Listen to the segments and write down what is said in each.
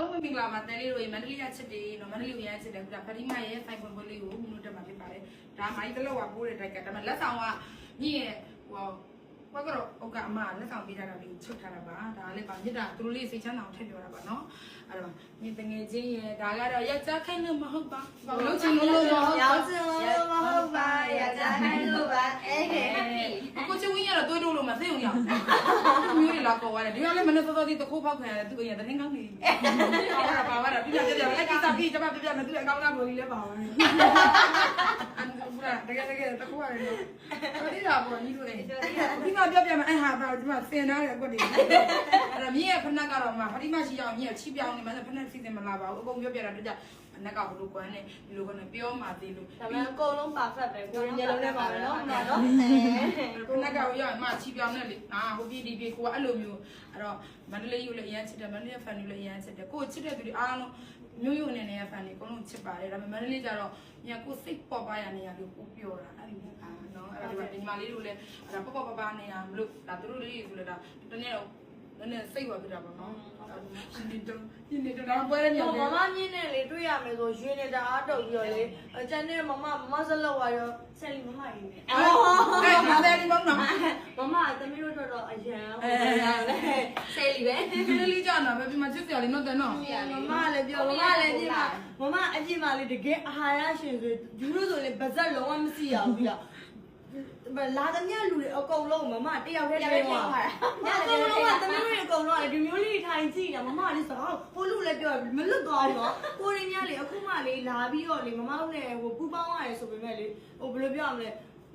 အားလုံးမင်္ဂလာပါတဲလေးတို့ရေမန္တလေးရချစ်တယ်နော်မန္တလေးကိုရချစ်တယ်ခုဒါဖတိမရဲ့ဆိုင်ပွင့်ပွင့်လေးကိုမြို့တက်မှာဖြစ်ပါတယ်ဒါမိုင်းတလောက်ကပိုးတဲ့တိုက်ကဒါမှလက်ဆောင်ကညရဲ့ဟိုဘက်ကတော့ဥက္ကအမလက်ဆောင်ပေးထားတာလေးချုပ်ထားတာပါဒါလည်းပါမြစ်တာသူတို့လေးစိတ်ချမ်းသာအောင်ထည့်ပြောတာပါနော်အဲ့တော့မြင်တငယ်ချင်းရဲ့ဒါကတော့ယောက်ျားခိုင်းလို့မဟုတ်ပါဘူးလုံးချင်လို့မဟုတ်ပါယောက်ျားမဟုတ်ပါယောက်ျားခိုင်းလို့ပါကိုချဝင်းရတော့တွေးလို့လို့မသိအောင်ရအောင်မျိုးတွေလာပေါ်သွားတယ်ဒီကလည်းမနေ့စောစောစီတခိုးဖောက်ခံရတယ်သူ့အိမ်ကတရင်ကောင်းနေပါပါတော့ပြပြပြလိုက်ကိစ္စပြီးကျမပြပြမယ်သူ့အကောင့်သားပေါ်ကြီးလည်းပါပါမယ်ဘူးလားတကယ်တကယ်တခိုးရတယ်နော်ဒီလာပေါ်ကြီးတို့အိမ်ဒီမှာပြပြမယ်အဲ့ဟာပါဒီမှာစင်ထားတယ်ကွက်တွေအဲ့တော့မြင်းရဲ့ဖနက်ကတော့မှဖတိမရှိအောင်မြင်းချိပြောင်းနေမှဖနက်စီစဉ်မလာပါဘူးအကုန်ပြောပြတာတကြဖနက်ကဘလို့ကွမ်းနေဒီလိုကနေပြောမှသေးလို့ဒါပေမဲ့အကုန်လုံးပါဖက်ပဲကိုရင်းညလုံးနဲ့ပါပဲနော်နော်ဖနက်ကရောက်မှချိပြောင်းနေလေဟိုပြည်ဒီပြည်ကိုကအဲ့လိုမျိုးအဲ့တော့မန္တလေးယူလည်းအရင်ချစ်တယ်မန္တလေးဖန်ယူလည်းအရင်ချစ်တယ်ကိုချစ်တဲ့သူတွေအားလုံးမျိုးယုံနေနေတဲ့ဖန်တွေအကုန်လုံးချစ်ပါတယ်ဒါပေမဲ့မန္တလေးကျတော့ညကိုစိတ်ပေါ်ပါရနေရလို့ကိုပြောတာအဲ့ဒီနော်အဲ့ဒါဒီမှာလေးတို့လည်းအဲ့ဒါပေါ့ပါနေရမလို့ဒါသူတို့လေးဆိုလည်းဒါတနေ့တော့နည်းစိတ်ဝပြတာပေါ့နော်ရှင်နေတော့ပွဲရနေတယ်မမမြင်းနဲ့လေတွေ့ရမယ်ဆိုရွှေနေတာအားတုတ်ပြီးတော့လေကျန်တဲ့မစလောက်သွားရောဆယ်လီမမရင်းနဲ့အဲ့ဒါတယ်ဒီပေါ့နော်မမသမီးတို့တော့အရန်ဆယ်လီပဲဒီလေးကြာနာပဲဒီမှာချစ်စရာလေးနော်တဲ့နော်မမလည်းပြောမမလည်းပြမမအပြစ်မှလေတကယ်အာဟာရရှင်ဆိုဒီလိုဆိုလေဗဇက်လုံးဝမစီရဘူးပြလာတဲ့မြလူတွေအကုန်လုံးမမတယောက်တည်းတည်းသွားတာအကုန်လုံးကသမီးတွေအကုန်လုံးဒီမျိုးလေးထိုင်ကြည့်တာမမလေးစကားဟိုလူလည်းပြောမလွတ်သွားဘူးနော်ကိုရင်းများလေအခုမှလေးလာပြီးတော့လေမမတို့နဲ့ဟိုပူပေါင်းရတယ်ဆိုပေမဲ့လေဟိုဘယ်လိုပြောရမလဲ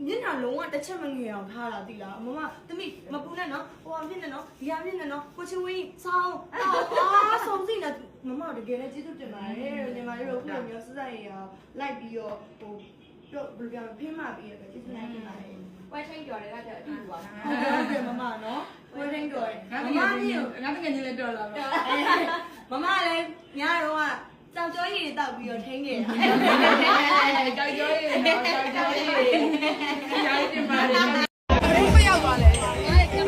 မျက်နှာလုံးဝတစ်ချက်မငယ်အောင်ထားတာသိလားမမသမီးမပူနဲ့နော်ဟိုအဖြစ်နဲ့နော်ဒီအဖြစ်နဲ့နော်ကိုချဝင်းဆောင်းအားဆုံးစိနေမမတကယ်လည်းကျေးဇူးတင်ပါတယ်ညီမလေးတို့ခုလိုမျိုးစစရရလိုက်ပြီးတော့ဟိုတော့ဘယ်လိုပြောဖိမပြီးရတယ်ကျေးဇူးတင်ပါတယ်ဝိုင်းချင်းကြော်တွေကကြော်အတူတူပါဟုတ်တယ်မမနော်ဝဲတိုင်းတော်ငါတကယ်ကြီးလည်းတော်လာပါမမလည်းညာတော့ကြောက်ကြောရည်တောက်ပြီးတော့ထိန်းနေတာကြောက်ကြောရည်ကြောက်ကြောရည်ကြောက်တင်ပါတယ်ဘယ်ရောက်သွားလဲ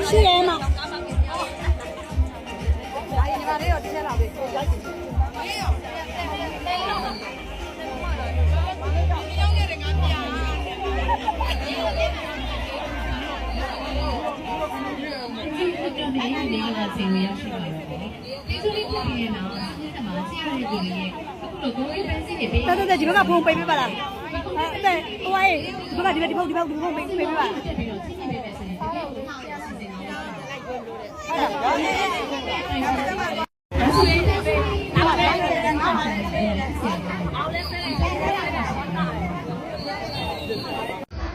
ရှိရဲမညီမလေးတော့တစ်ချက်လာပြီနေရာစီဝေးရရှိပါတယ်ပေါ့။ဒီဆိုလေးကိုပြီးရင်တော့ဆက်ဆက်မှာဆရာရဲ့ကိုလေးရဲ့အခုတော့ကိုယ်ရေးပန်းစီတွေပေး။တော်ဒီဘက်ကဖုန်းပေးပေးပါလား။အဲ့ဒါဟိုအေးဒီဘက်ကဒီဖုန်းပေးပေးပါလား။ပြီးတော့ချင်းချင်းပေးမယ်ဆိုရင်ဒီလိုဆရာစီစဉ်အောင်လိုက်ပြောလို့ရတယ်။အဲ့ဒါဆိုရင်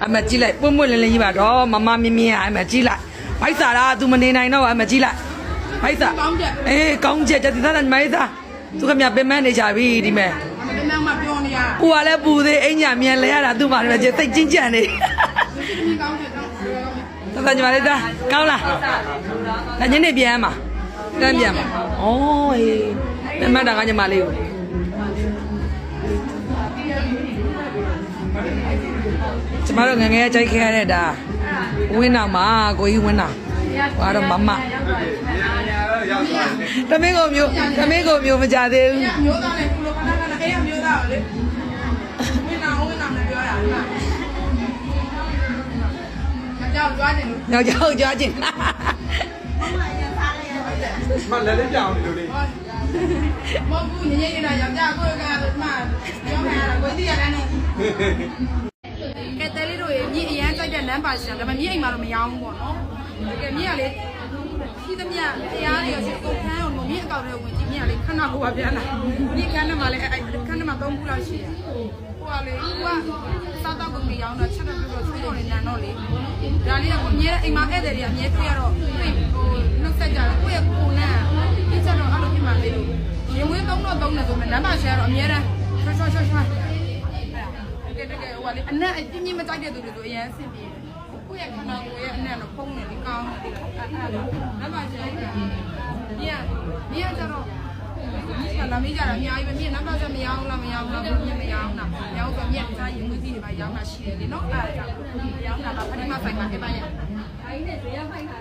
အမကြည့်လိုက်ပွင့်ပွင့်လင်းလင်းကြီးပါတော့မမမြင်းမြင်းအမကြည့်လိုက်ဘိုက်စာလား तू မနေနိုင်တော့အမကြည့်လိုက်ဘိုက်စာအေးကောင်းချက်တည်သားညီမလေးသားသူကမြပင်မနေကြပြီဒီမဲ့ပင်မပြောနေရပူကလည်းပူသေးအညာမြန်လဲရတာသူ့မှာလည်းစိတ်ချင်းကြံနေကောင်းချက်တော့ညီမလေးသားကောင်းလားဒါညနေပြန်မှာတန်းပြန်မှာဩဟေးပင်မတာကညီမလေးကိုကျမတို့ငငယ်ကြိုက်ခဲ့ရတဲ့ဒါဝင်းအောင်မှာကိုကြီးဝင်းအောင်ဘာတော့မမတမင်းကိုမျိုးမကြသေးဘူးမျိုးသားနဲ့ကုလိုခဏခဏအေးမျိုးသားကိုလေဝင်းအောင်နဲ့ပြောတာကြောက်ကြွားတယ်လို့ယောက်ျားကိုကြွားခြင်းမလည်းလည်းကြောင်နေလို့လေမဟုတ်ဘူးညနေရယောက်ျားကိုကတော့မှပြောမှရတာကိုသိရတယ်နဲ့ကဲတဲလေးတို့ရေမြင့်အရန်ကြိုက်တဲ့နန်းပါရှင်ဒါပေမဲ့မြင့်အိမ်မှာတော့မရောဘူးပေါ့နော်တကယ်မြင့်ကလေရှိသမျှတရားတွေရောကုန်ခန်းအောင်မြင့်အကောင့်တွေဝင်ကြည့်မြင့်ကလေခဏဟိုပါပြန်လာမြင့်ခန်းထဲမှာလေအဲ့ခန်းထဲမှာ3ခုလောက်ရှိရဟိုကလေဟိုကစားတော့ကုန်တွေရောင်းတော့ချက်တော့ပြတော့ချိုးတော့နေနန်းတော့လေဒါလေးကအမြဲအိမ်မှာဧည့်သည်တွေအမြဲတွေ့ရတော့ဟိုနှုတ်ဆက်ကြတယ်ကိုယ့်ရဲ့ကိုယ်နဲ့ဒီချက်တော့အဲ့လိုဖြစ်မှလေလို့ရင်ဝင်း3တော့3တယ်ဆိုမှနန်းပါရှင်ကတော့အမြဲတမ်းချွတ်တကယ်ဟိုကလေအနက်အပြင်းပြင်းမကြိုက်တဲ့သူတွေဆိုအရင်အဆင်ပြေတယ်ကိုယ့်ရဲ့ခန္ဓာကိုယ်ရဲ့အနက်တော့ဖုံးနေပြီးကောင်းတယ်အဲ့ဒါနန်းပါရှင်မြင်ကြတော့ဒီကလာမေးကြတာအများကြီးပဲမြင်နန်းပါရှင်မရအောင်လားမြင်မရအောင်လားညောင်းဆိုမြင်စားရင်ငွေကြီးတွေပါရောင်းတာရှိတယ်လေနော်အဲ့ဒါကြောင့်ရောင်းတာကပထမဆိုင်မှာပြပါရဲ့အဲ့ဒီနဲ့ဇေယျဖိုက်တာ